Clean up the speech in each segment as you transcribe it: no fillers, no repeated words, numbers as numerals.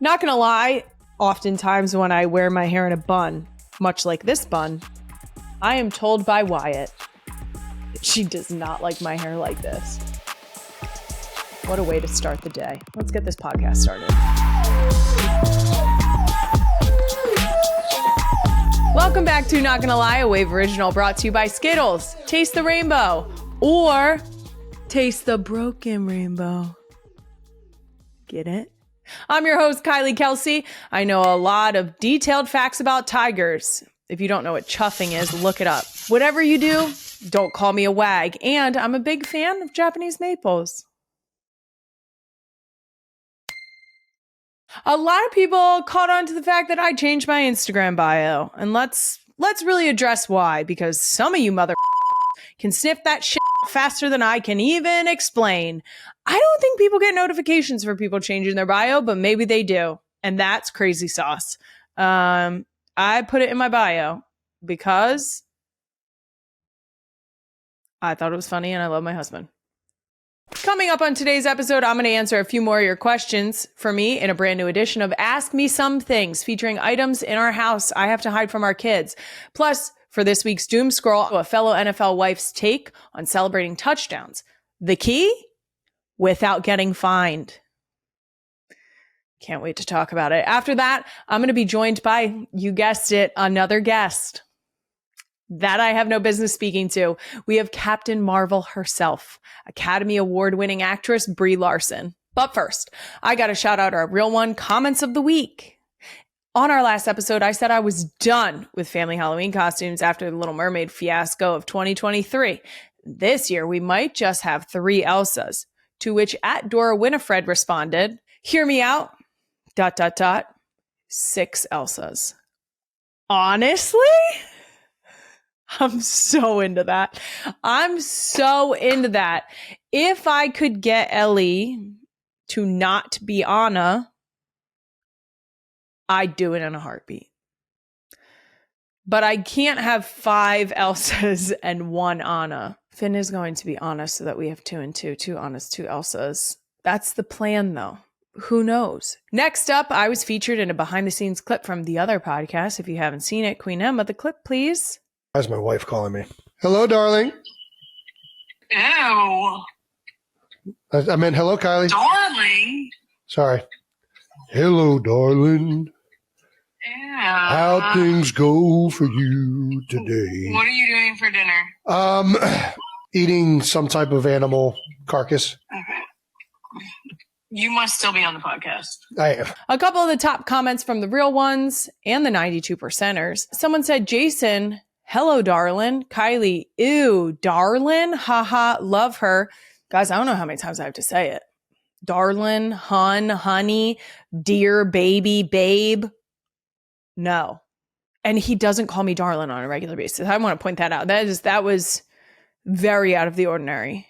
Not gonna lie, oftentimes when I wear my hair in a bun, much like this bun, I am told by Wyatt that she does not like my hair like this. What a way to start the day. Let's get this podcast started. Welcome back to Not Gonna Lie, a Wave original brought to you by Skittles. Taste the rainbow, or taste the broken rainbow. Get it? I'm your host, Kylie Kelsey. I know a lot of detailed facts about tigers. If you don't know what chuffing is, look it up. Whatever you do, don't call me a wag. And I'm a big fan of Japanese maples. A lot of people caught on to the fact that I changed my Instagram bio. And let's really address why. Because some of you mother can sniff that shit faster than I can even explain. I don't think people get notifications for people changing their bio, but maybe they do. And that's crazy sauce. I put it in my bio because I thought it was funny and I love my husband. Coming up on today's episode, I'm going to answer a few more of your questions for me in a brand new edition of Ask Me Some Things, featuring items in our house I have to hide from our kids. Plus, for this week's Doom Scroll, a fellow NFL wife's take on celebrating touchdowns. The key? Without getting fined. Can't wait to talk about it. After that, I'm going to be joined by, you guessed it, another guest that I have no business speaking to. We have Captain Marvel herself, Academy Award-winning actress Brie Larson. But first, I got to shout out our Real One comments of the week. On our last episode, I said I was done with family Halloween costumes after the Little Mermaid fiasco of 2023. This year, we might just have 3 Elsas. To which @Dora Winifred responded, hear me out, ... 6 Elsas. Honestly? I'm so into that. If I could get Ellie to not be Anna, I'd do it in a heartbeat. But I can't have 5 Elsas and 1 Anna. Finn is going to be Anna so that we have 2 and 2. 2 Annas, 2 Elsas. That's the plan, though. Who knows? Next up, I was featured in a behind-the-scenes clip from the other podcast. If you haven't seen it, Queen Emma, the clip, please. That's my wife calling me. Hello, darling. Ew. I meant hello, Kylie. Darling. Sorry. Hello, darling. Ew. How things go for you today? What are you doing for dinner? Eating some type of animal carcass. Okay. You must still be on the podcast. I am. A couple of the top comments from the Real Ones and the 92%ers. Someone said, Jason, hello, darling. Kylie, ew, darling. Haha, love her. Guys, I don't know how many times I have to say it. Darling, hun, honey, dear, baby, babe. No. And he doesn't call me darling on a regular basis. I want to point that out. That was very out of the ordinary.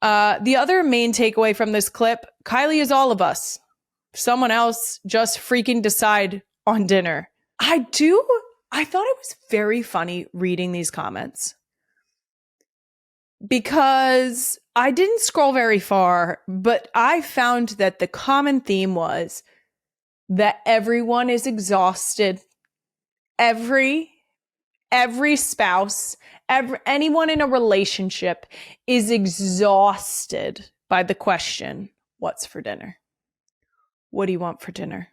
The other main takeaway from this clip, Kylie is all of us. Someone else just freaking decide on dinner. I thought it was very funny reading these comments because I didn't scroll very far, but I found that the common theme was that everyone is exhausted. Every spouse, anyone in a relationship is exhausted by the question, what's for dinner? What do you want for dinner?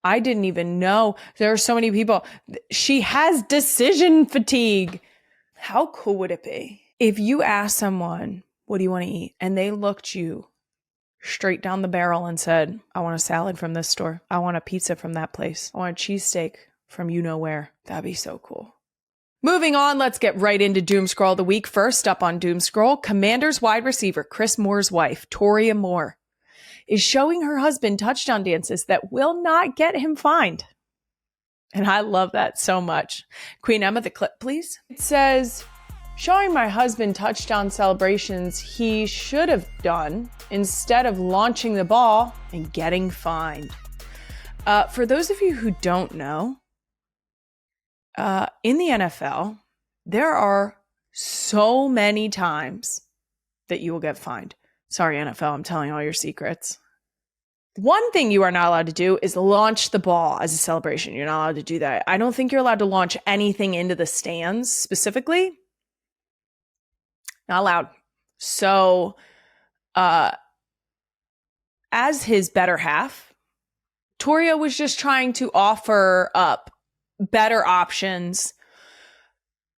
I didn't even know. There are so many people. She has decision fatigue. How cool would it be if you asked someone, what do you want to eat? And they looked you straight down the barrel and said, I want a salad from this store. I want a pizza from that place. I want a cheesesteak from you know where. That'd be so cool. Moving on, let's get right into Doom Scroll of the week. First up on Doom Scroll, Commanders wide receiver Chris Moore's wife, Toria Moore, is showing her husband touchdown dances that will not get him fined. And I love that so much. Queen Emma, the clip, please. It says, showing my husband touchdown celebrations he should have done instead of launching the ball and getting fined. For those of you who don't know, in the NFL, there are so many times that you will get fined. Sorry, NFL, I'm telling all your secrets. One thing you are not allowed to do is launch the ball as a celebration. You're not allowed to do that. I don't think you're allowed to launch anything into the stands specifically. Not allowed. So, as his better half, Toria was just trying to offer up better options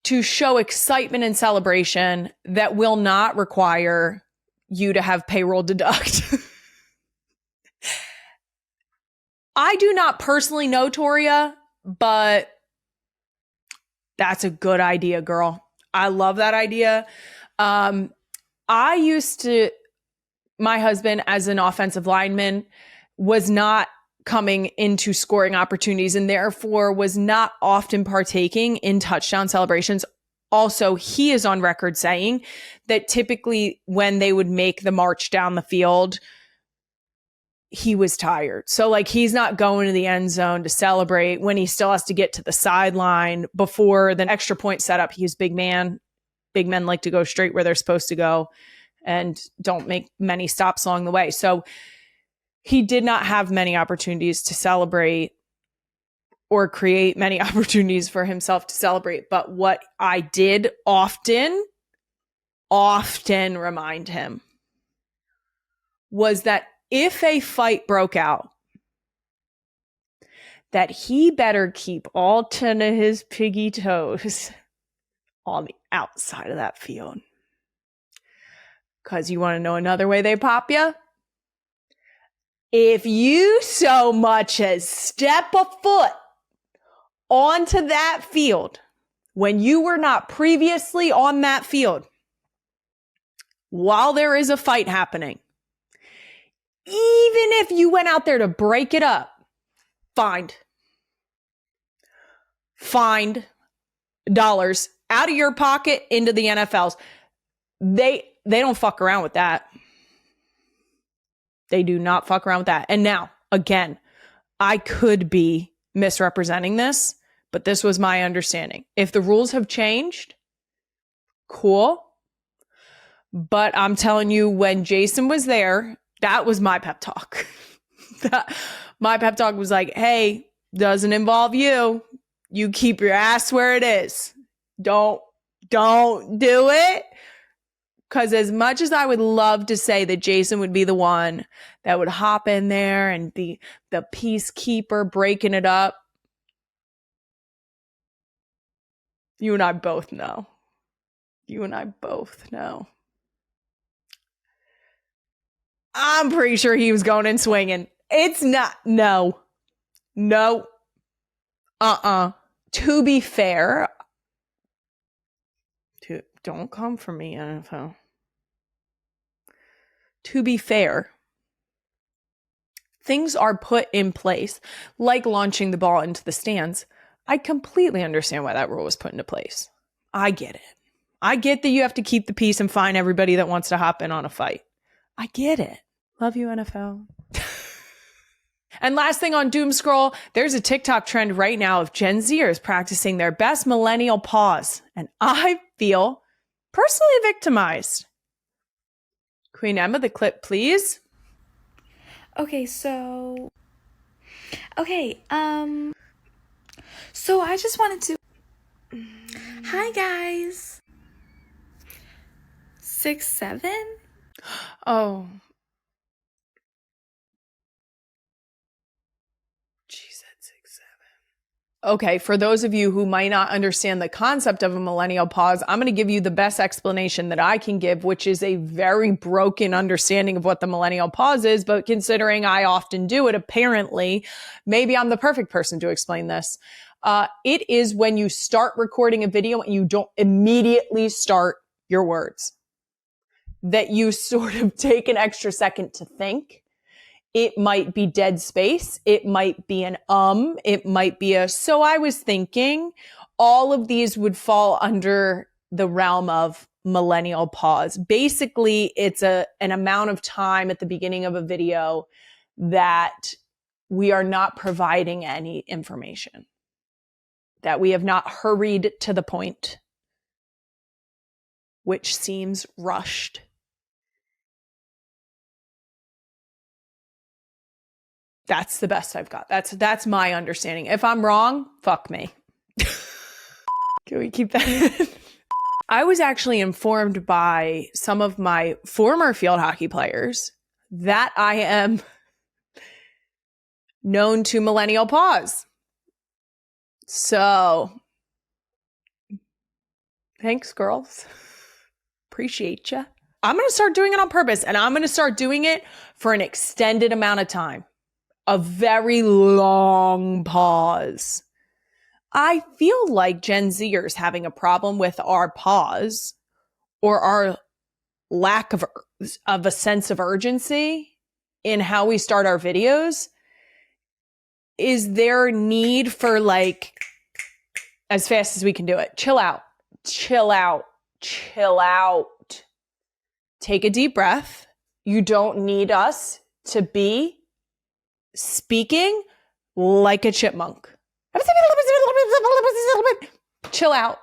to show excitement and celebration that will not require you to have payroll deduct. I do not personally know Toria, but that's a good idea, girl. I love that idea. My husband, as an offensive lineman, was not coming into scoring opportunities and therefore was not often partaking in touchdown celebrations. Also, he is on record saying that typically when they would make the march down the field, he was tired. So like he's not going to the end zone to celebrate when he still has to get to the sideline before the extra point setup. He's big man. Big men like to go straight where they're supposed to go and don't make many stops along the way. So he did not have many opportunities to celebrate or create many opportunities for himself to celebrate. But what I did often remind him was that if a fight broke out, that he better keep all 10 of his piggy toes on the outside of that field. Because you want to know another way they pop you? If you so much as step a foot onto that field when you were not previously on that field, while there is a fight happening, even if you went out there to break it up, fined dollars out of your pocket into the NFL's. They don't fuck around with that. They do not fuck around with that. And now, again, I could be misrepresenting this, but this was my understanding. If the rules have changed, cool. But I'm telling you, when Jason was there, that was my pep talk. My pep talk was like, hey, doesn't involve you. You keep your ass where it is. Don't do it. Because as much as I would love to say that Jason would be the one that would hop in there and be the peacekeeper breaking it up, you and I both know. I'm pretty sure he was going and swinging. It's not. No. To be fair, don't come for me, NFL. To be fair, things are put in place, like launching the ball into the stands. I completely understand why that rule was put into place. I get it. I get that you have to keep the peace and fine everybody that wants to hop in on a fight. I get it. Love you, NFL. And last thing on Doom Scroll, there's a TikTok trend right now of Gen Zers practicing their best millennial pause. And I feel personally victimized. Queen Emma, the clip, please. Okay, so I just wanted to. Hi, guys. 6'7"? Oh. She said 6'7". Okay, for those of you who might not understand the concept of a millennial pause, I'm going to give you the best explanation that I can give, which is a very broken understanding of what the millennial pause is. But considering I often do it, apparently, maybe I'm the perfect person to explain this. It is when you start recording a video and you don't immediately start your words, that you sort of take an extra second to think. It might be dead space. It might be an it might be a, so I was thinking. All of these would fall under the realm of millennial pause. Basically, it's an amount of time at the beginning of a video that we are not providing any information, that we have not hurried to the point, which seems rushed. That's the best I've got. That's my understanding. If I'm wrong, fuck me. Can we keep that? I was actually informed by some of my former field hockey players that I am known to Millennial Pause. So, thanks, girls. Appreciate you. I'm going to start doing it on purpose, and I'm going to start doing it for an extended amount of time. A very long pause. I feel like Gen Zers having a problem with our pause or our lack of a sense of urgency in how we start our videos is their need for like as fast as we can do it. Chill out. Chill out. Chill out. Take a deep breath. You don't need us to be speaking like a chipmunk. Chill out.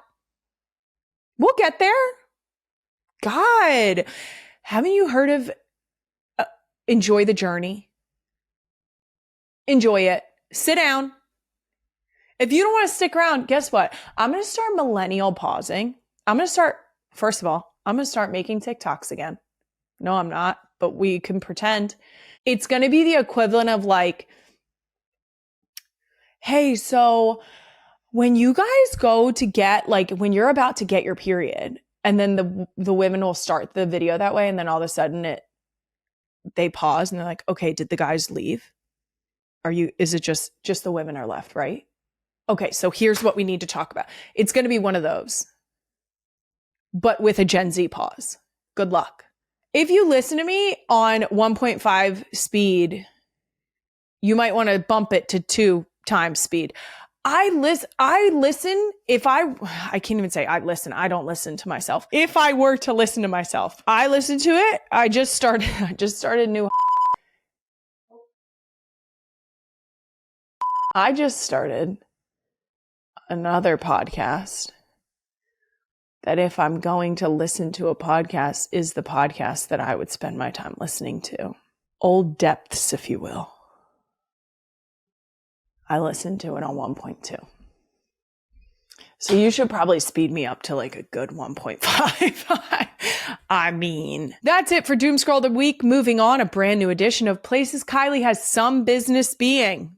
We'll get there. God, haven't you heard of enjoy the journey? Enjoy it. Sit down. If you don't want to stick around, guess what? I'm going to start millennial pausing. First of all, I'm going to start making TikToks again. No, I'm not, but we can pretend. It's going to be the equivalent of like, hey, so when you guys go to get, like, when you're about to get your period, and then the women will start the video that way, and then all of a sudden they pause and they're like, okay, did the guys leave? Is it just the women are left, right? Okay, so here's what we need to talk about. It's going to be one of those, but with a Gen Z pause. Good luck. If you listen to me on 1.5 speed, you might want to bump it to 2 times speed. I listen. I can't even say I listen. I don't listen to myself. If I were to listen to myself, I listen to it. I just started new. I just started another podcast that if I'm going to listen to a podcast is the podcast that I would spend my time listening to. Old depths, if you will. I listened to it on 1.2. So you should probably speed me up to like a good 1.5. I mean, that's it for Doom Scroll of the Week. Moving on, a brand new edition of Places Kylie has some business being.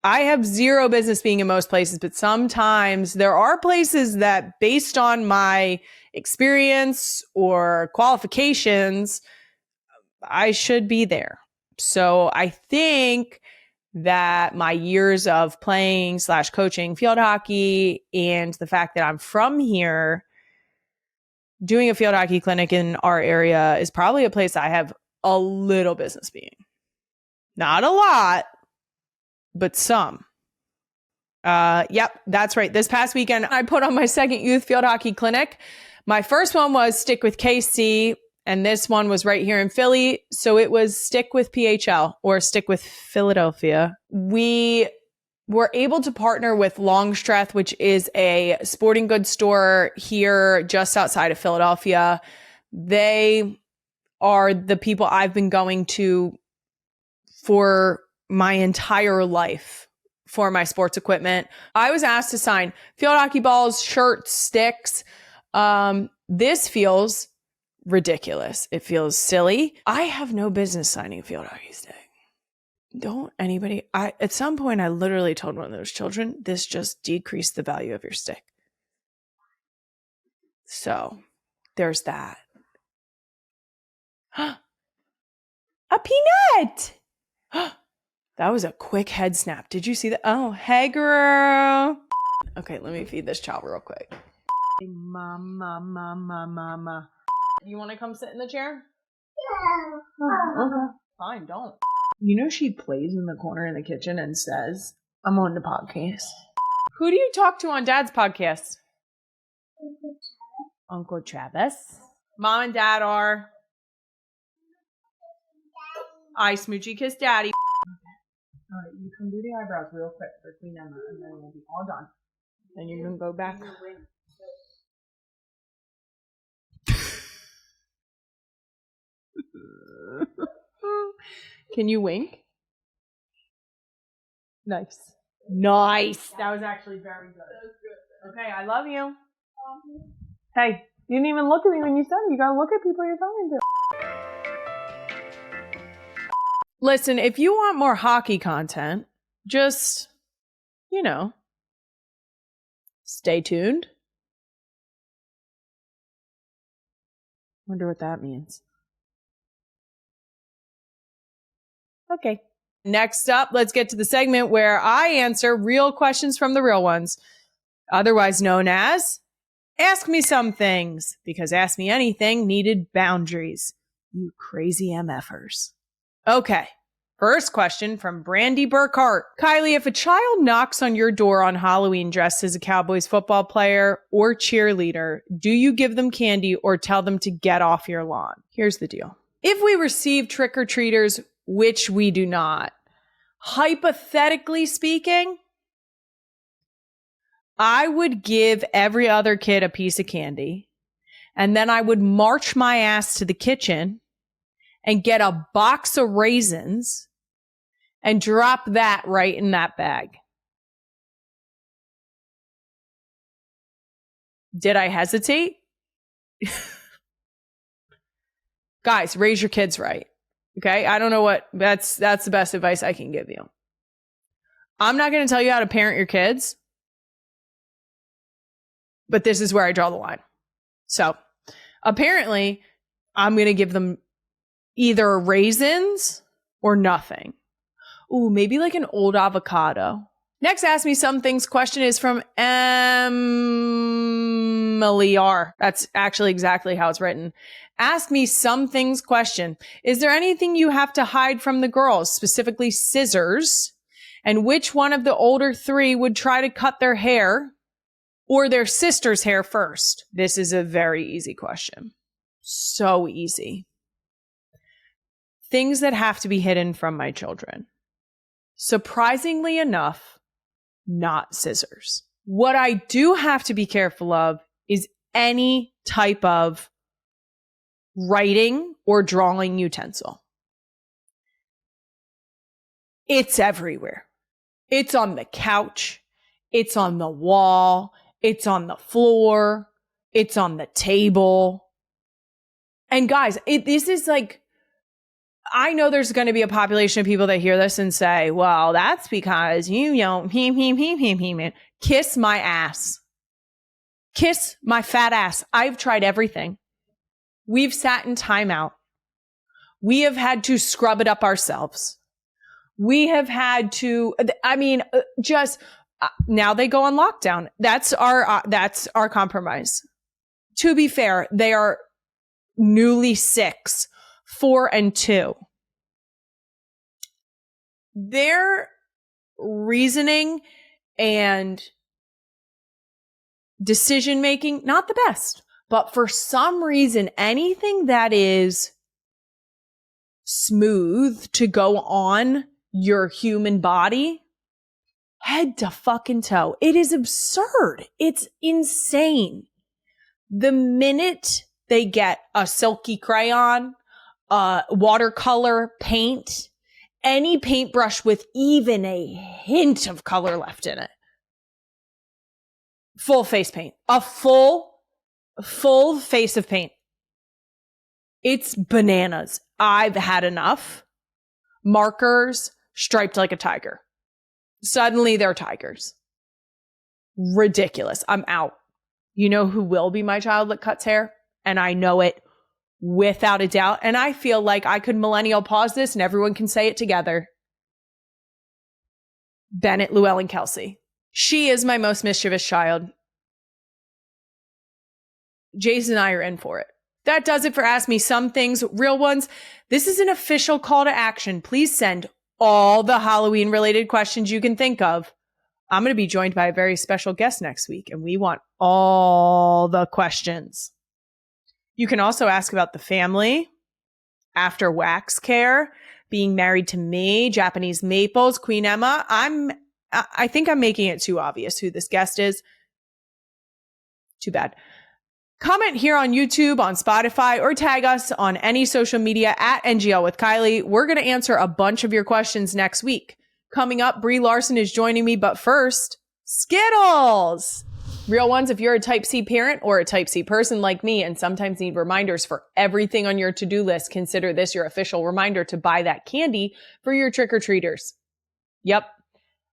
I have zero business being in most places, but sometimes there are places that, based on my experience or qualifications, I should be there. So I think that my years of playing / coaching field hockey and the fact that I'm from here, doing a field hockey clinic in our area is probably a place I have a little business being. Not a lot, but some. Yep, that's right. This past weekend, I put on my second youth field hockey clinic. My first one was Stick with KC, and this one was right here in Philly. So it was Stick with PHL or Stick with Philadelphia. We were able to partner with Longstreth, which is a sporting goods store here just outside of Philadelphia. They are the people I've been going to for my entire life for my sports equipment. I was asked to sign field hockey balls, shirts, sticks. This feels ridiculous. It feels silly. I have no business signing a field hockey stick. At some point I literally told one of those children, this just decreased the value of your stick. So there's that. A peanut! That was a quick head snap. Did you see that? Oh, hey, girl. Okay, let me feed this child real quick. Hey, mama. You want to come sit in the chair? Yeah. Oh, okay. Fine, don't. You know she plays in the corner in the kitchen and says, I'm on the podcast. Who do you talk to on Dad's podcast? Uncle Travis. Mom and Dad are... I smoochy kiss Daddy. All right, you can do the eyebrows real quick for Queen Emma, and then we'll be all done. Then you can go back. Can you wink? Nice. Nice. That was actually very good. That was good. Okay, I love you. Hey, you didn't even look at me when you said it. You gotta look at people you're talking to. Listen, if you want more hockey content, just, stay tuned. Wonder what that means. Okay. Next up, let's get to the segment where I answer real questions from the real ones, otherwise known as Ask Me Some Things, because Ask Me Anything needed boundaries. You crazy MFers. Okay. First question from Brandy Burkhart. Kylie, if a child knocks on your door on Halloween dressed as a Cowboys football player or cheerleader, do you give them candy or tell them to get off your lawn? Here's the deal. If we receive trick-or-treaters, which we do not, hypothetically speaking, I would give every other kid a piece of candy, and then I would march my ass to the kitchen and get a box of raisins and drop that right in that bag. Did I hesitate? Guys, raise your kids right. Okay? I don't know what, that's the best advice I can give you. I'm not going to tell you how to parent your kids, but this is where I draw the line. So apparently I'm going to give them either raisins or nothing. Ooh, maybe like an old avocado. Next Ask Me Some Things question is from Emily R. That's actually exactly how it's written. Ask Me Some Things question. Is there anything you have to hide from the girls, specifically scissors? And which one of the older three would try to cut their hair or their sister's hair first? This is a very easy question. So easy. Things that have to be hidden from my children. Surprisingly enough, not scissors. What I do have to be careful of is any type of writing or drawing utensil. It's everywhere. It's on the couch. It's on the wall. It's on the floor. It's on the table. And guys, this is like, I know there's going to be a population of people that hear this and say, well, that's because you don't, kiss my ass. Kiss my fat ass. I've tried everything. We've sat in timeout. We have had to scrub it up ourselves. We have had to, now they go on lockdown. That's our compromise. To be fair, they are newly 6, 4, and 2. Their reasoning and decision making, not the best. But for some reason, anything that is smooth to go on your human body, head to fucking toe. It is absurd. It's insane. The minute they get a silky crayon, watercolor paint, any paintbrush with even a hint of color left in it, full face paint, a full face of paint. It's bananas. I've had enough. Markers striped like a tiger. Suddenly they're tigers. Ridiculous. I'm out. You know who will be my child that cuts hair? And I know it without a doubt. And I feel like I could millennial pause this and everyone can say it together. Bennett, Llewellyn, Kelsey. She is my most mischievous child. Jason and I are in for it. That does it for Ask Me Some Things, real ones. This is an official call to action. Please send all the Halloween related questions you can think of. I'm going to be joined by a very special guest next week, and we want all the questions. You can also ask about the family, after wax care, being married to me, Japanese maples, Queen Emma. I think I'm making it too obvious who this guest is. Too bad. Comment here on YouTube, on Spotify, or tag us on any social media at NGL with Kylie. We're going to answer a bunch of your questions next week. Coming up, Brie Larson is joining me, but first, Skittles! Real ones, if you're a Type C parent or a Type C person like me and sometimes need reminders for everything on your to-do list, consider this your official reminder to buy that candy for your trick-or-treaters. Yep.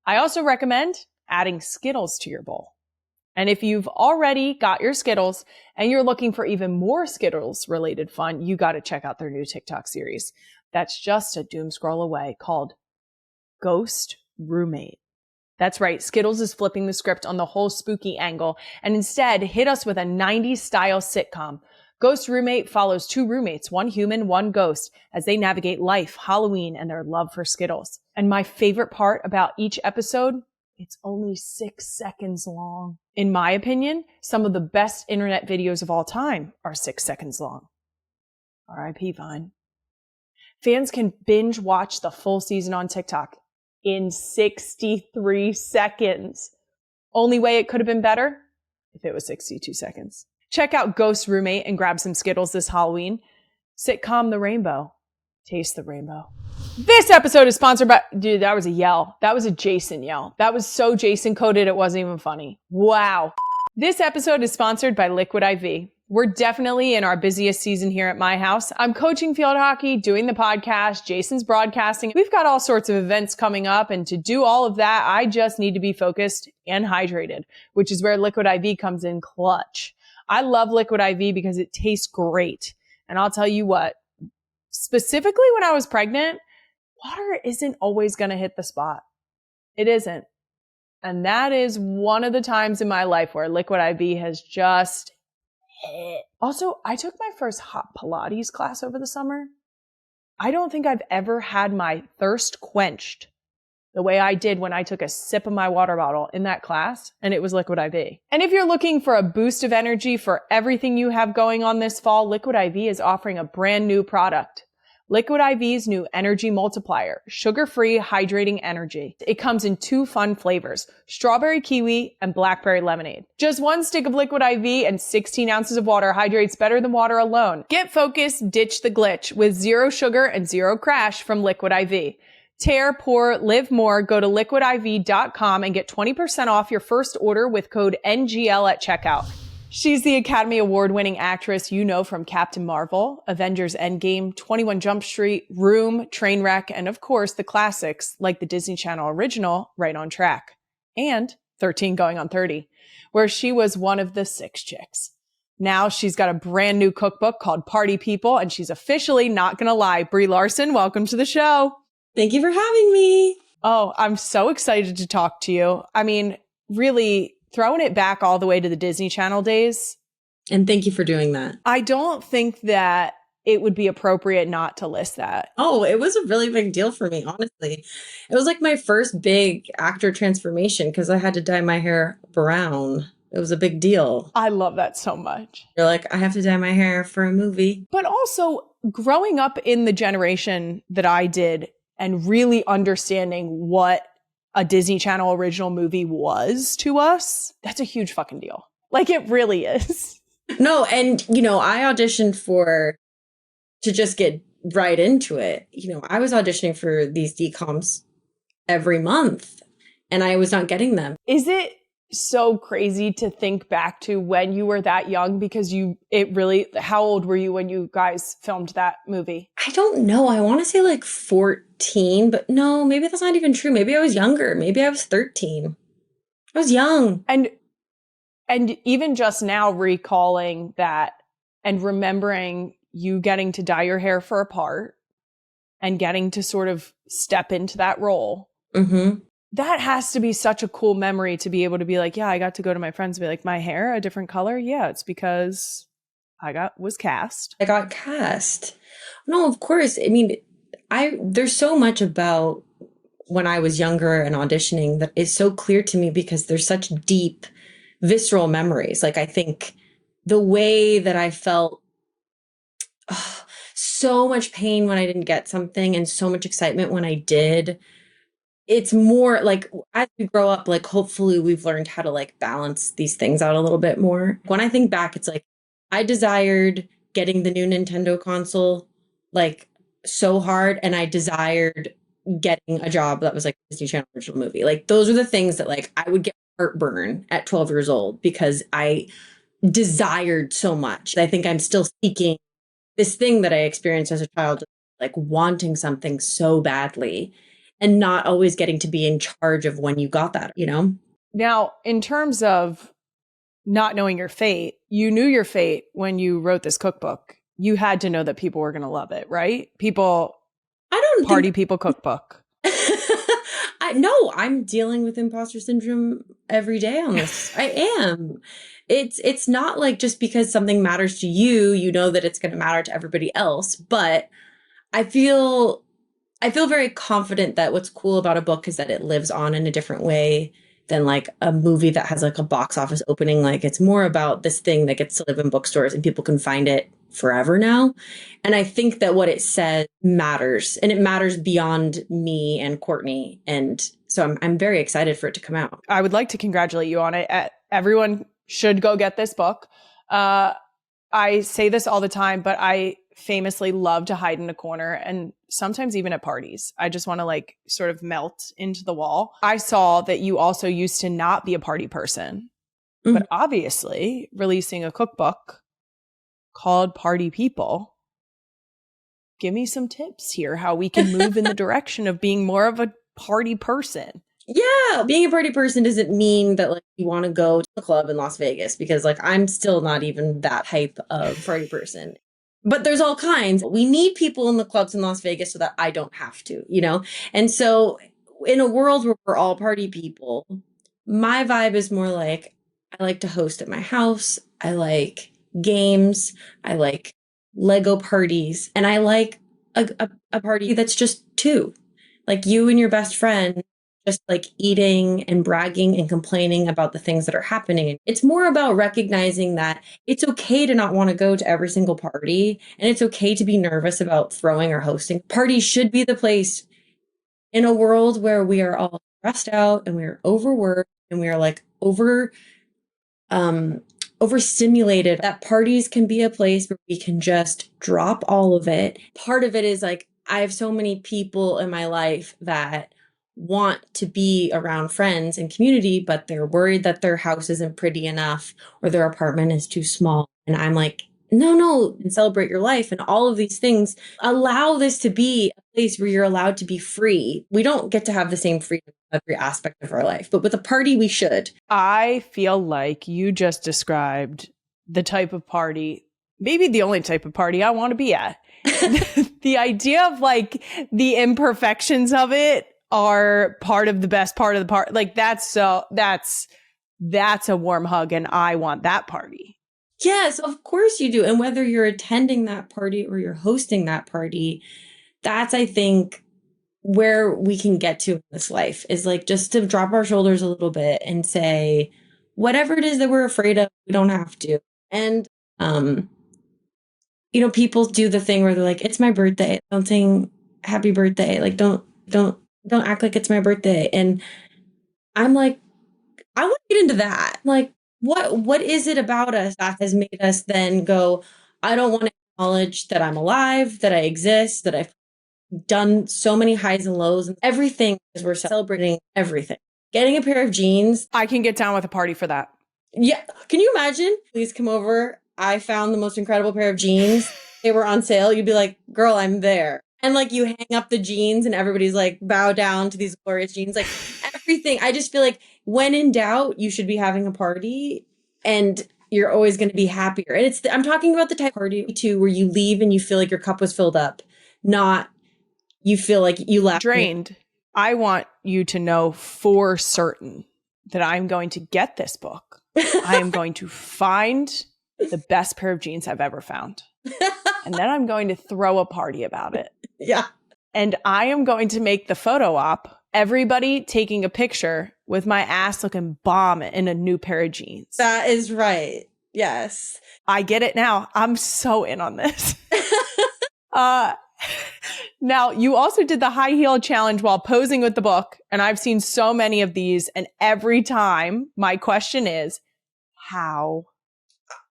I also recommend adding Skittles to your bowl. And if you've already got your Skittles and you're looking for even more Skittles-related fun, you got to check out their new TikTok series. That's just a doom scroll away, called Ghost Roommate. That's right, Skittles is flipping the script on the whole spooky angle and instead hit us with a 90s style sitcom. Ghost Roommate follows two roommates, one human, one ghost, as they navigate life, Halloween, and their love for Skittles. And my favorite part about each episode, it's only 6 seconds long. In my opinion, some of the best internet videos of all time are 6 seconds long. R.I.P. Vine. Fans can binge watch the full season on TikTok in 63 seconds. Only way it could have been better? If it was 62 seconds. Check out Ghost Roommate and grab some Skittles this Halloween. Sitcom the rainbow. Taste the rainbow. This episode is sponsored by... Dude, that was a yell. That was a Jason yell. That was so Jason coded it wasn't even funny. Wow. This episode is sponsored by Liquid IV. We're definitely in our busiest season here at my house. I'm coaching field hockey, doing the podcast, Jason's broadcasting. We've got all sorts of events coming up, and to do all of that, I just need to be focused and hydrated, which is where Liquid IV comes in clutch. I love Liquid IV because it tastes great. And I'll tell you what, specifically when I was pregnant, water isn't always going to hit the spot. It isn't. And that is one of the times in my life where Liquid IV has just hit. Also, I took my first hot Pilates class over the summer. I don't think I've ever had my thirst quenched the way I did when I took a sip of my water bottle in that class, and it was Liquid IV. And if you're looking for a boost of energy for everything you have going on this fall, Liquid IV is offering a brand new product. Liquid IV's new Energy Multiplier, sugar-free hydrating energy. It comes in 2 fun flavors, strawberry kiwi and blackberry lemonade. Just 1 stick of Liquid IV and 16 ounces of water hydrates better than water alone. Get focused, ditch the glitch with 0 sugar and 0 crash from Liquid IV. Tear, pour, live more. Go to liquidiv.com and get 20% off your first order with code NGL at checkout. She's the Academy Award-winning actress you know from Captain Marvel, Avengers Endgame, 21 Jump Street, Room, Trainwreck, and of course the classics like the Disney Channel original Right on Track, and 13 Going on 30, where she was one of the 6 chicks. Now she's got a brand new cookbook called Party People, and she's officially not gonna lie. Brie Larson, welcome to the show. Thank you for having me. Oh, I'm so excited to talk to you. I mean, really throwing it back all the way to the Disney Channel days. And thank you for doing that. I don't think that it would be appropriate not to list that. Oh, it was a really big deal for me, honestly. It was like my first big actor transformation because I had to dye my hair brown. It was a big deal. I love that so much. You're like, I have to dye my hair for a movie. But also, growing up in the generation that I did and really understanding what a Disney Channel original movie was to us, that's a huge fucking deal. Like, it really is. No, and, I auditioned to just get right into it. I was auditioning for these DComs every month, and I was not getting them. Is it so crazy to think back to when you were that young? Because how old were you when you guys filmed that movie? I don't know. I want to say like 14, but no, maybe that's not even true. Maybe I was younger. Maybe I was 13. I was young. And even just now recalling that and remembering you getting to dye your hair for a part and getting to sort of step into that role. Mm-hmm. That has to be such a cool memory to be able to be like, yeah, I got to go to my friends and be like, my hair a different color? Yeah, it's because was cast. I got cast. No, of course. I mean, there's so much about when I was younger and auditioning that is so clear to me because there's such deep, visceral memories. Like, I think the way that I felt so much pain when I didn't get something and so much excitement when I did. It's more like as we grow up, like hopefully we've learned how to like balance these things out a little bit more. When I think back, it's like I desired getting the new Nintendo console like so hard, and I desired getting a job that was like a Disney Channel original movie. Like those are the things that like I would get heartburn at 12 years old because I desired so much. I think I'm still seeking this thing that I experienced as a child, like wanting something so badly and not always getting to be in charge of when you got that, you know? Now, in terms of not knowing your fate, you knew your fate when you wrote this cookbook. You had to know that people were going to love it, right? People, I don't party think people cookbook. no, I'm dealing with imposter syndrome every day on this. I am. It's not like just because something matters to you, you know that it's going to matter to everybody else, but I feel very confident that what's cool about a book is that it lives on in a different way than like a movie that has like a box office opening. Like it's more about this thing that gets to live in bookstores and people can find it forever now. And I think that what it says matters, and it matters beyond me and Courtney. And so I'm very excited for it to come out. I would like to congratulate you on it. Everyone should go get this book. I say this all the time, but I famously love to hide in a corner, and sometimes even at parties. I just want to like sort of melt into the wall. I saw that you also used to not be a party person, but obviously releasing a cookbook called Party People. Give me some tips here how we can move in the direction of being more of a party person. Yeah, being a party person doesn't mean that like you want to go to the club in Las Vegas, because like I'm still not even that type of party person. But there's all kinds. We need people in the clubs in Las Vegas so that I don't have to, you know? And so in a world where we're all party people, my vibe is more like I like to host at my house. I like games. I like Lego parties. And I like a party that's just two, like you and your best friend, just like eating and bragging and complaining about the things that are happening. It's more about recognizing that it's okay to not want to go to every single party, and it's okay to be nervous about throwing or hosting. Parties should be the place in a world where we are all stressed out and we're overworked and we are like overstimulated, that parties can be a place where we can just drop all of it. Part of it is like I have so many people in my life that want to be around friends and community, but they're worried that their house isn't pretty enough or their apartment is too small. And I'm like, no, and celebrate your life. And all of these things allow this to be a place where you're allowed to be free. We don't get to have the same freedom in every aspect of our life, but with a party, we should. I feel like you just described the type of party, maybe the only type of party I want to be at. The idea of like the imperfections of it are part of the best part of the part. Like that's a warm hug, and I want that party. Yes, of course you do. And whether you're attending that party or you're hosting that party, that's, I think, where we can get to in this life, is like just to drop our shoulders a little bit and say, whatever it is that we're afraid of, we don't have to. And, you know, people do the thing where they're like, it's my birthday. Don't sing happy birthday. Like, don't act like it's my birthday. And I'm like, I want to get into that. Like, what is it about us that has made us then go, I don't want to acknowledge that I'm alive, that I exist, that I've done so many highs and lows and everything, because we're celebrating everything. Getting a pair of jeans. I can get down with a party for that. Yeah. Can you imagine? Please come over. I found the most incredible pair of jeans. They were on sale. You'd be like, girl, I'm there. And like you hang up the jeans and everybody's like, bow down to these glorious jeans. Like everything. I just feel like when in doubt, you should be having a party, and you're always going to be happier. And I'm talking about the type of party too, where you leave and you feel like your cup was filled up, not you feel like you left drained. I want you to know for certain that I'm going to get this book. I am going to find the best pair of jeans I've ever found. And then I'm going to throw a party about it. Yeah. And I am going to make the photo op, everybody taking a picture with my ass looking bomb in a new pair of jeans. That is right. Yes. I get it now. I'm so in on this. Now, you also did the high heel challenge while posing with the book. And I've seen so many of these. And every time my question is, how?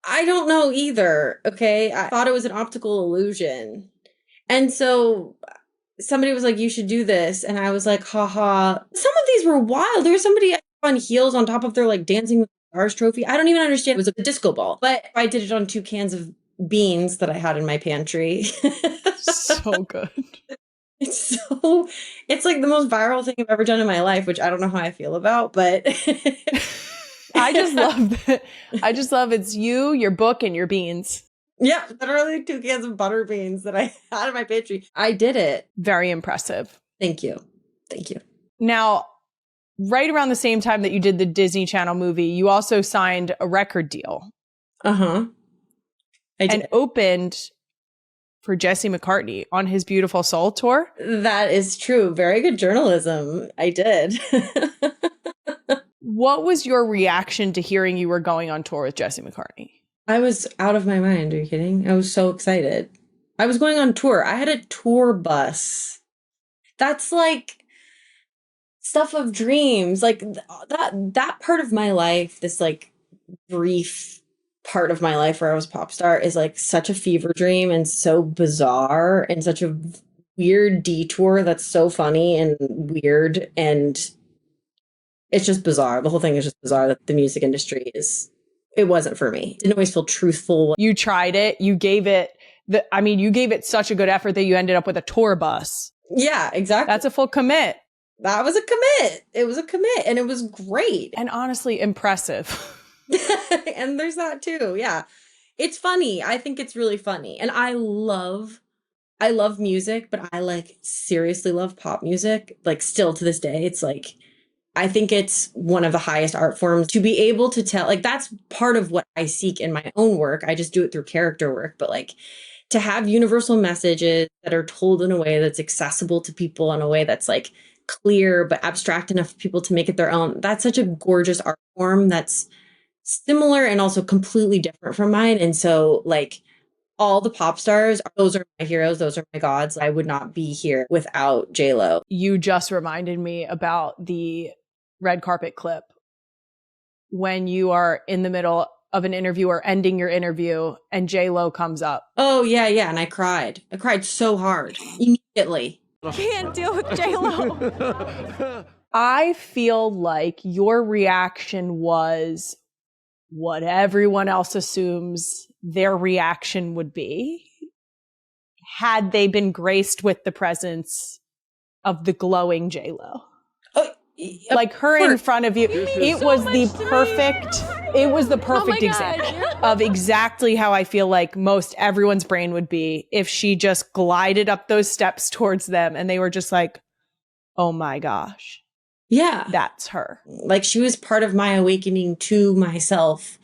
I don't know either. Okay. I thought it was an optical illusion. And so somebody was like, you should do this. And I was like, haha. Some of these were wild. There was somebody on heels on top of their like dancing with the stars trophy. I don't even understand. It was a disco ball, but I did it on 2 cans of beans that I had in my pantry. So good. It's like the most viral thing I've ever done in my life, which I don't know how I feel about, but I just love it's you, your book, and your beans. yeah, literally 2 cans of butter beans that I had in my pantry. I did it. Very impressive. Thank you. Thank you. Now, right around the same time that you did the Disney Channel movie, you also signed a record deal. Uh-huh. I did. And opened for Jesse McCartney on his Beautiful Soul tour. That is true. Very good journalism. I did. What was your reaction to hearing you were going on tour with Jesse McCartney? I was out of my mind. Are you kidding? I was so excited. I was going on tour. I had a tour bus. That's like stuff of dreams. Like that part of my life, this like brief part of my life where I was pop star is like such a fever dream and so bizarre and such a weird detour that's so funny and weird, and it's just bizarre. The whole thing is just bizarre that the music industry it wasn't for me. It didn't always feel truthful. You tried it. You gave it you gave it such a good effort that you ended up with a tour bus. Yeah, exactly. That's a full commit. That was a commit. It was a commit and it was great. And honestly, impressive. And there's that too. Yeah. It's funny. I think it's really funny. And I love music, but I like seriously love pop music. Like still to this day, it's like, I think it's one of the highest art forms to be able to tell, like that's part of what I seek in my own work. I just do it through character work, but like to have universal messages that are told in a way that's accessible to people, in a way that's like clear, but abstract enough for people to make it their own. That's such a gorgeous art form that's similar and also completely different from mine. And so like all the pop stars, those are my heroes. Those are my gods. I would not be here without J-Lo. You just reminded me about the red carpet clip when you are in the middle of an interview or ending your interview and J-Lo comes up. Oh, yeah. And I cried. I cried so hard immediately. Can't deal with J-Lo. I feel like your reaction was what everyone else assumes their reaction would be had they been graced with the presence of the glowing J-Lo. Oh, like her in front of you. It was the perfect example of exactly how I feel like most everyone's brain would be if she just glided up those steps towards them and they were just like, oh my gosh. Yeah. That's her. Like she was part of my awakening to myself.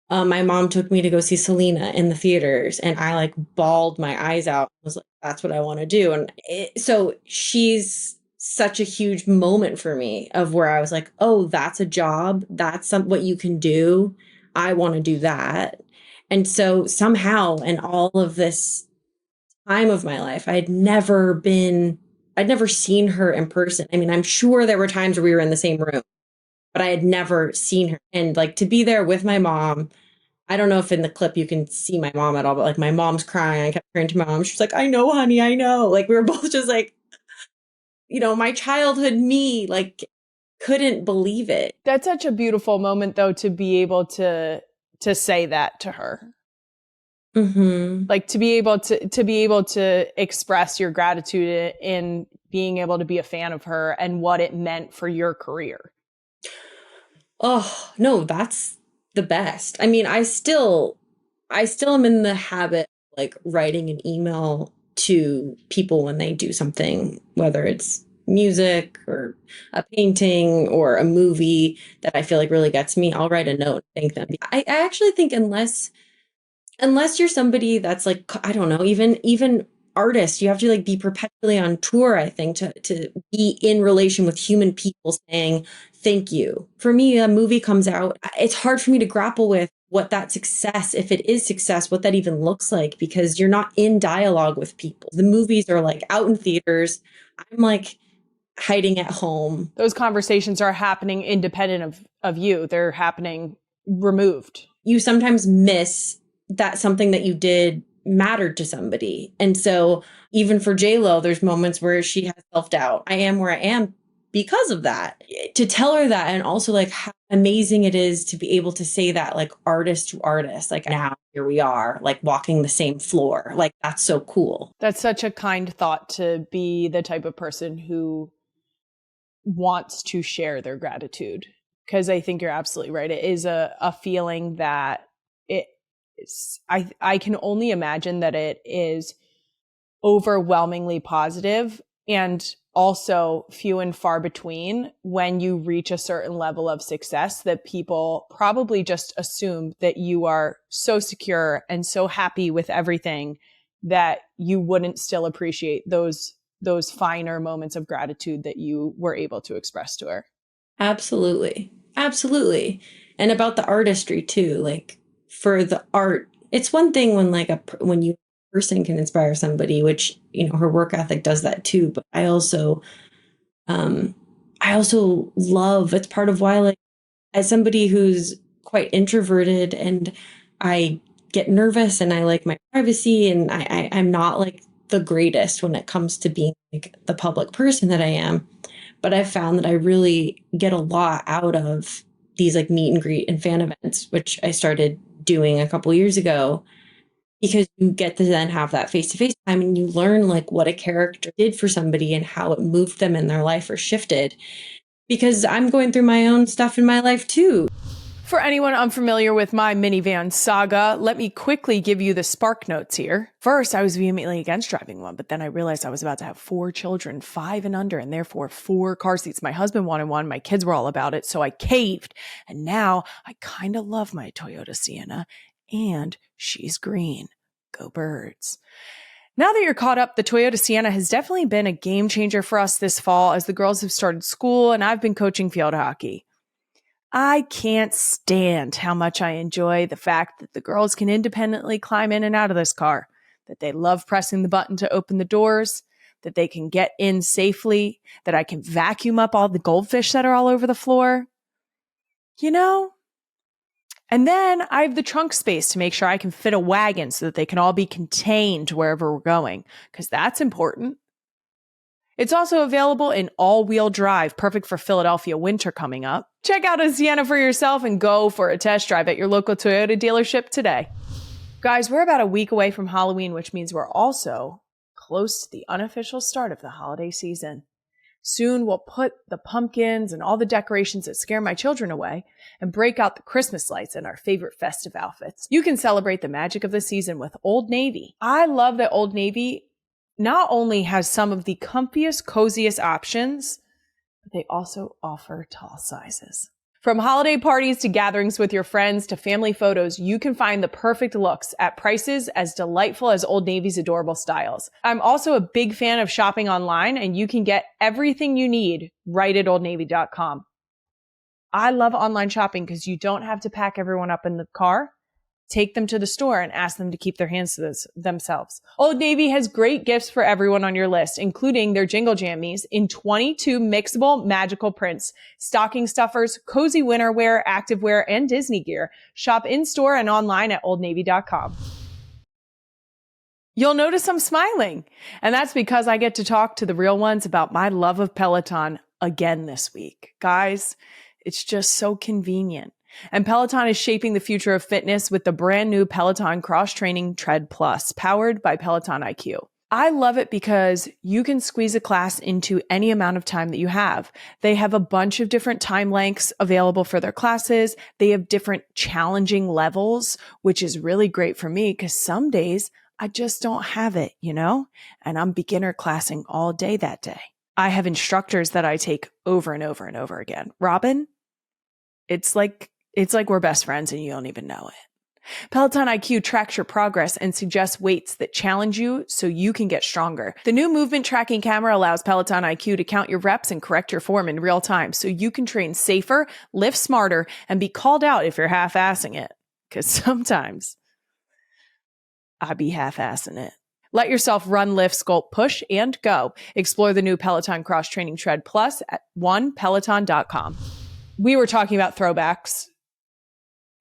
My mom took me to go see Selena in the theaters and I like bawled my eyes out. I was like, that's what I want to do. And so she's such a huge moment for me of where I was like, oh, that's a job. That's what you can do. I want to do that. And so somehow in all of this time of my life, I'd never seen her in person. I mean, I'm sure there were times where we were in the same room, but I had never seen her. And like to be there with my mom, I don't know if in the clip you can see my mom at all, but like my mom's crying. I kept turning to my mom. She's like, I know, honey, I know. Like we were both just like, you know, my childhood me, like couldn't believe it. That's such a beautiful moment though, to be able to say that to her. Mm-hmm. Like to be able to express your gratitude in being able to be a fan of her and what it meant for your career. Oh, no, that's the best. I mean, I still am in the habit of like writing an email to people when they do something, whether it's music or a painting or a movie that I feel like really gets me. I'll write a note and thank them. I actually think unless you're somebody that's like, I don't know, even artists, you have to like be perpetually on tour, I think, to be in relation with human people saying thank you. For me, a movie comes out, it's hard for me to grapple with what that success, if it is success, what that even looks like, because you're not in dialogue with people. The movies are like out in theaters. I'm like hiding at home. Those conversations are happening independent of you. They're happening removed. You sometimes miss that something that you did mattered to somebody. And so even for J-Lo, there's moments where she has self-doubt. I am where I am because of that. To tell her that, and also like how amazing it is to be able to say that, like artist to artist, like now here we are, like walking the same floor. Like that's so cool. That's such a kind thought, to be the type of person who wants to share their gratitude. Because I think you're absolutely right. It is a feeling that I can only imagine that it is overwhelmingly positive, and also few and far between when you reach a certain level of success that people probably just assume that you are so secure and so happy with everything that you wouldn't still appreciate those finer moments of gratitude that you were able to express to her. Absolutely. Absolutely. And about the artistry too, like for the art, it's one thing when when you person can inspire somebody, which, you know, her work ethic does that too. But I also love, it's part of why, like, as somebody who's quite introverted and I get nervous and I like my privacy, and I'm not like the greatest when it comes to being like the public person that I am. But I've found that I really get a lot out of these like meet and greet and fan events, which I started doing a couple years ago, because you get to then have that face-to-face time and you learn like what a character did for somebody and how it moved them in their life or shifted. Because I'm going through my own stuff in my life too. For anyone unfamiliar with my minivan saga, let me quickly give you the spark notes here. First, I was vehemently against driving one, but then I realized I was about to have 4 children, 5 and under, and therefore 4 car seats. My husband wanted one. My kids were all about it, so I caved. And now I kind of love my Toyota Sienna, and she's green. Go Birds. Now that you're caught up, the Toyota Sienna has definitely been a game changer for us this fall as the girls have started school and I've been coaching field hockey. I can't stand how much I enjoy the fact that the girls can independently climb in and out of this car, that they love pressing the button to open the doors, that they can get in safely, that I can vacuum up all the goldfish that are all over the floor. You know? And then I have the trunk space to make sure I can fit a wagon so that they can all be contained wherever we're going, because that's important. It's also available in all-wheel drive, perfect for Philadelphia winter coming up. Check out a Sienna for yourself and go for a test drive at your local Toyota dealership today. Guys, we're about a week away from Halloween, which means we're also close to the unofficial start of the holiday season. Soon we'll put the pumpkins and all the decorations that scare my children away and break out the Christmas lights in our favorite festive outfits. You can celebrate the magic of the season with Old Navy. I love that Old Navy not only has some of the comfiest, coziest options, but they also offer tall sizes. From holiday parties to gatherings with your friends to family photos, you can find the perfect looks at prices as delightful as Old Navy's adorable styles. I'm also a big fan of shopping online, and you can get everything you need right at oldnavy.com. I love online shopping because you don't have to pack everyone up in the car. Take them to the store and ask them to keep their hands to themselves. Old Navy has great gifts for everyone on your list, including their Jingle Jammies in 22 mixable magical prints, stocking stuffers, cozy winter wear, activewear, and Disney gear. Shop in-store and online at oldnavy.com. You'll notice I'm smiling, and that's because I get to talk to the real ones about my love of Peloton again this week. Guys, it's just so convenient. And Peloton is shaping the future of fitness with the brand new Peloton Cross Training Tread Plus, powered by Peloton IQ. I love it because you can squeeze a class into any amount of time that you have. They have a bunch of different time lengths available for their classes. They have different challenging levels, which is really great for me because some days I just don't have it, you know? And I'm beginner classing all day that day. I have instructors that I take over and over and over again. Robin, it's like we're best friends and you don't even know it. Peloton IQ tracks your progress and suggests weights that challenge you so you can get stronger. The new movement tracking camera allows Peloton IQ to count your reps and correct your form in real time so you can train safer, lift smarter, and be called out if you're half-assing it. Because sometimes I be half-assing it. Let yourself run, lift, sculpt, push, and go. Explore the new Peloton Cross Training Tread Plus at onepeloton.com. We were talking about throwbacks.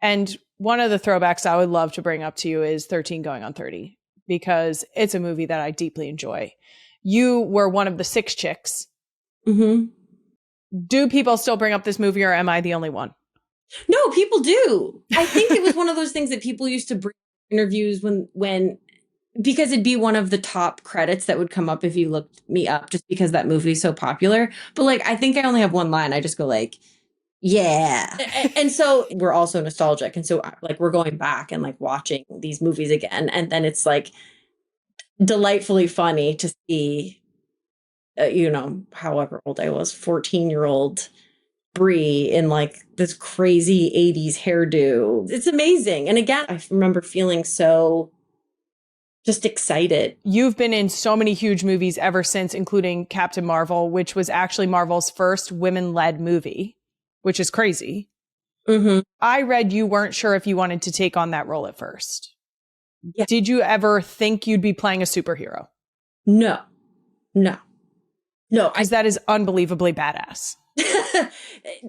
And one of the throwbacks I would love to bring up to you is 13 going on 30. because it's a movie that I deeply enjoy. You were one of the 6 chicks. Mm-hmm. Do people still bring up this movie, or am I the only one? No, people do. I think it was one of those things that people used to bring interviews when because it'd be one of the top credits that would come up if you looked me up, just because that movie is so popular. But like, I think I only have one line. I just go like, yeah. And so we're also nostalgic. And so like, we're going back and like watching these movies again. And then it's like delightfully funny to see, however old I was, 14-year-old Brie in like this crazy 80s hairdo. It's amazing. And again, I remember feeling so just excited. You've been in so many huge movies ever since, including Captain Marvel, which was actually Marvel's first women-led movie, which is crazy. Mm-hmm. I read you weren't sure if you wanted to take on that role at first. Yeah. Did you ever think you'd be playing a superhero? No. Because that is unbelievably badass.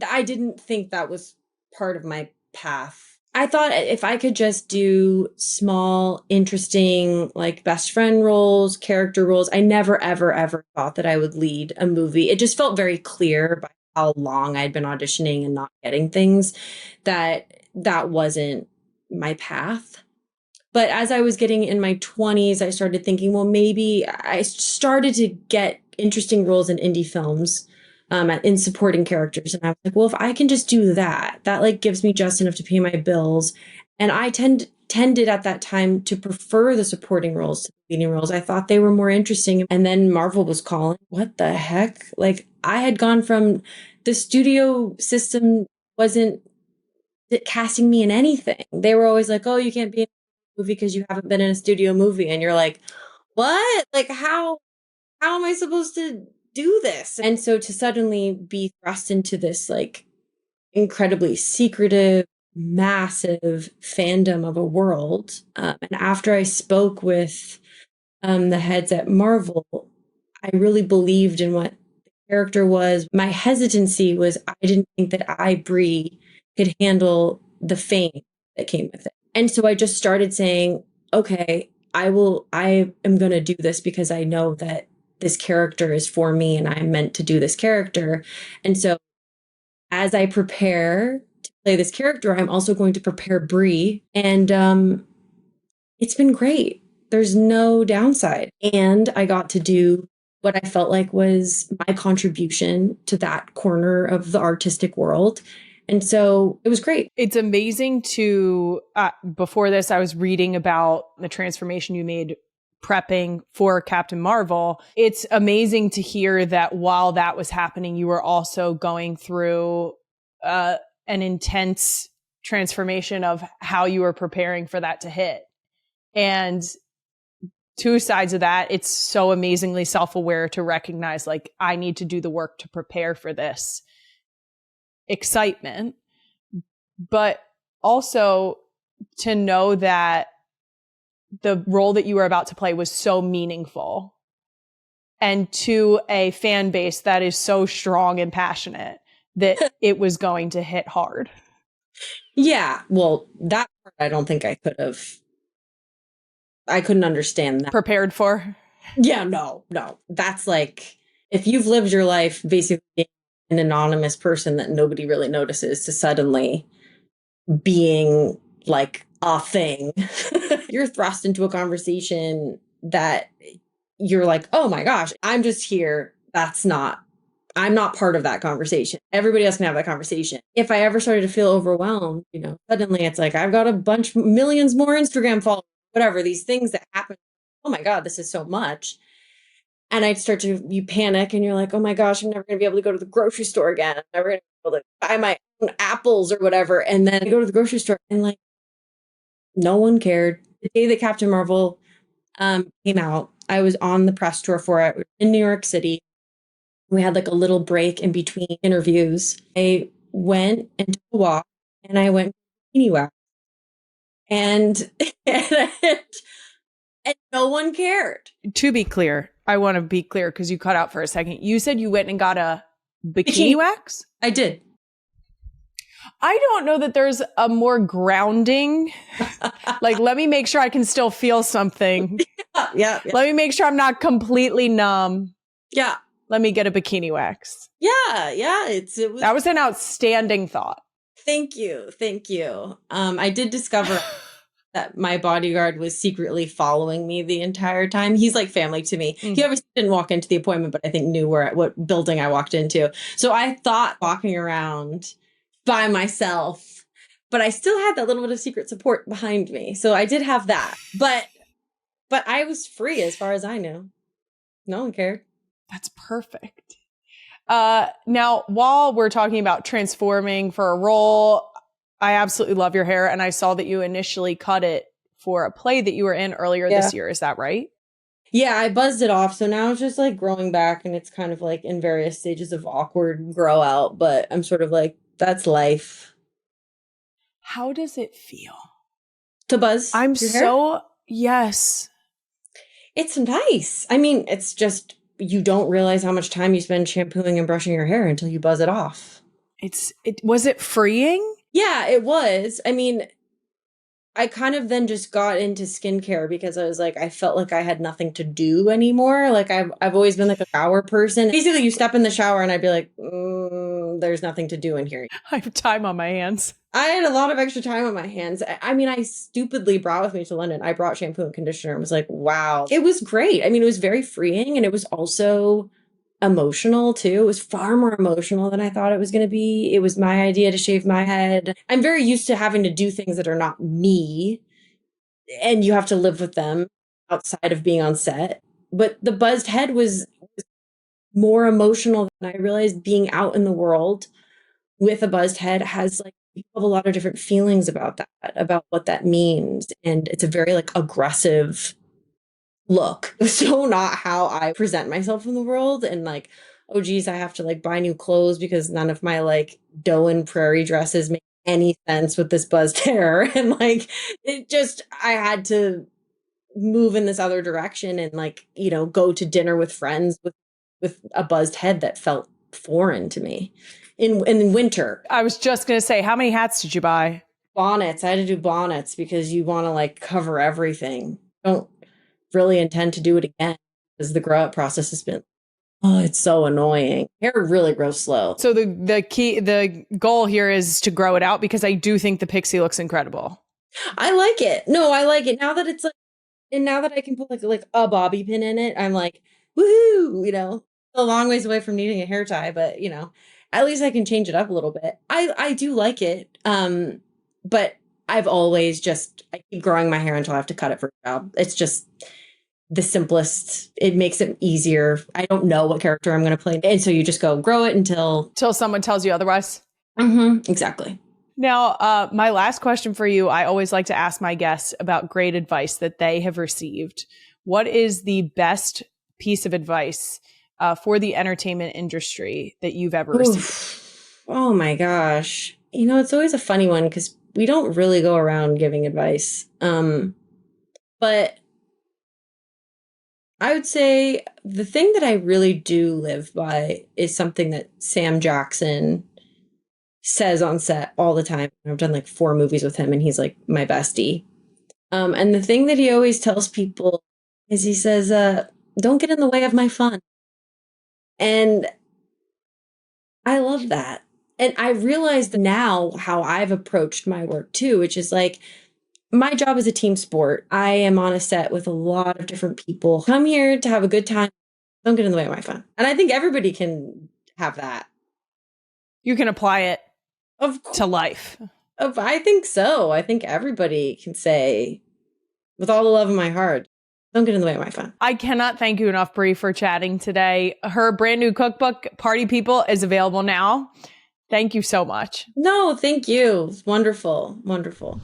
I didn't think that was part of my path. I thought if I could just do small, interesting, like best friend roles, character roles, I never, ever, ever thought that I would lead a movie. It just felt very clear by how long I'd been auditioning and not getting things that wasn't my path. But as I was getting in my 20s, I started thinking, well, maybe I started to get interesting roles in indie films. In supporting characters. And I was like, well, if I can just do that like gives me just enough to pay my bills. And I tended at that time to prefer the supporting roles to the leading roles. I thought they were more interesting. And then Marvel was calling. What the heck? Like, I had gone from the studio system wasn't casting me in anything. They were always like, oh, you can't be in a movie because you haven't been in a studio movie. And you're like, what? Like, how am I supposed to do this? And so to suddenly be thrust into this like incredibly secretive, massive fandom of a world. And after I spoke with the heads at Marvel, I really believed in what the character was. My hesitancy was I didn't think that Brie, could handle the fame that came with it. And so I just started saying, okay, I am going to do this because I know that this character is for me and I'm meant to do this character. And so as I prepare to play this character, I'm also going to prepare Brie. And it's been great. There's no downside. And I got to do what I felt like was my contribution to that corner of the artistic world. And so it was great. It's amazing to, before this, I was reading about the transformation you made prepping for Captain Marvel. It's amazing to hear that while that was happening, you were also going through an intense transformation of how you were preparing for that to hit. And two sides of that, it's so amazingly self-aware to recognize, like, I need to do the work to prepare for this excitement, but also to know that the role that you were about to play was so meaningful and to a fan base that is so strong and passionate that it was going to hit hard. Yeah. Well, that part I don't think I couldn't understand that. Prepared for? Yeah, no. That's like, if you've lived your life basically being an anonymous person that nobody really notices to suddenly being like a thing, you're thrust into a conversation that you're like, oh my gosh, I'm just here. I'm not part of that conversation. Everybody else can have that conversation. If I ever started to feel overwhelmed, suddenly it's like, I've got millions more Instagram followers, whatever, these things that happen. Oh my God, this is so much. And you panic and you're like, oh my gosh, I'm never going to be able to go to the grocery store again. I'm never going to be able to buy my own apples or whatever. And then I go to the grocery store and like, no one cared. The day that Captain Marvel came out, I was on the press tour for it. We were in New York City. We had like a little break in between interviews. I went and took a walk and I went anywhere. And no one cared. To be clear, I want to be clear because you cut out for a second. You said you went and got a bikini wax? I did. I don't know that there's a more grounding, like, let me make sure I can still feel something. Yeah. Let me make sure I'm not completely numb. Yeah. Let me get a bikini wax. Yeah. That was an outstanding thought. Thank you. I did discover that my bodyguard was secretly following me the entire time. He's like family to me. He obviously didn't walk into the appointment, but I think knew what building I walked into. So I thought walking around by myself, but I still had that little bit of secret support behind me. So I did have that, but I was free as far as I knew. No one cared. That's perfect. Now, while we're talking about transforming for a role, I absolutely love your hair. And I saw that you initially cut it for a play that you were in earlier this year. Is that right? Yeah, I buzzed it off. So now it's just like growing back and it's kind of like in various stages of awkward grow out. But I'm sort of like, that's life. How does it feel? To buzz? I'm so, yes. It's nice. I mean, it's just, you don't realize how much time you spend shampooing and brushing your hair until you buzz it off. Was it freeing? Yeah, it was. I mean, I kind of then just got into skincare because I was like, I felt like I had nothing to do anymore. Like I've always been like a shower person. Basically, you step in the shower and I'd be like, there's nothing to do in here. I have time on my hands. I had a lot of extra time on my hands. I mean, I stupidly brought with me to London. I brought shampoo and conditioner and was like, wow. It was great. I mean, it was very freeing and it was also emotional too. It was far more emotional than I thought it was going to be. It was my idea to shave my head. I'm very used to having to do things that are not me and you have to live with them outside of being on set. But the buzzed head was more emotional than I realized. Being out in the world with a buzzed head has like, you have a lot of different feelings about that, about what that means. And it's a very like aggressive look. So not how I present myself in the world. And like, oh geez, I have to like buy new clothes because none of my like Doan prairie dresses make any sense with this buzzed hair. And like, I had to move in this other direction and like, you know, go to dinner with friends with a buzzed head that felt foreign to me in winter. I was just going to say, how many hats did you buy? Bonnets. I had to do bonnets because you want to like cover everything. Don't really intend to do it again because the grow out process has been, it's so annoying. Hair really grows slow. So the goal here is to grow it out because I do think the pixie looks incredible. I like it. No, I like it now that it's like, and now that I can put like a bobby pin in it, I'm like, woohoo, you know, a long ways away from needing a hair tie, but you know, at least I can change it up a little bit. I do like it. But I've always I keep growing my hair until I have to cut it for a job. It's just the simplest. It makes it easier. I don't know what character I'm going to play. And so you just go grow it until someone tells you otherwise. Exactly. Now, my last question for you, I always like to ask my guests about great advice that they have received. What is the best piece of advice for the entertainment industry that you've ever received? Oh my gosh. You know, it's always a funny one because we don't really go around giving advice. But I would say the thing that I really do live by is something that Sam Jackson says on set all the time. I've done like 4 movies with him and he's like my bestie. And the thing that he always tells people is he says, don't get in the way of my fun. And I love that. And I realized now how I've approached my work too, which is like, my job is a team sport. I am on a set with a lot of different people. Come here to have a good time. Don't get in the way of my fun. And I think everybody can have that. You can apply it to life. I think so. I think everybody can say, with all the love in my heart, don't get in the way of my fun. I cannot thank you enough, Brie, for chatting today. Her brand new cookbook, Party People, is available now. Thank you so much. No, thank you. It's wonderful. Wonderful.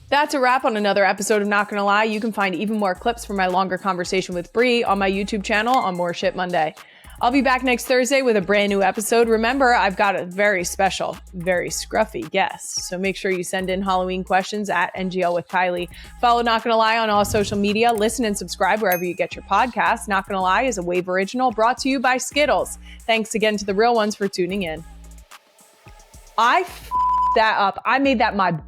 That's a wrap on another episode of Not Gonna Lie. You can find even more clips from my longer conversation with Brie on my YouTube channel on More Shit Monday. I'll be back next Thursday with a brand new episode. Remember, I've got a very special, very scruffy guest. So make sure you send in Halloween questions at NGL with Kylie. Follow Not Gonna Lie on all social media. Listen and subscribe wherever you get your podcasts. Not Gonna Lie is a Wave original brought to you by Skittles. Thanks again to the real ones for tuning in. I that up. I made that my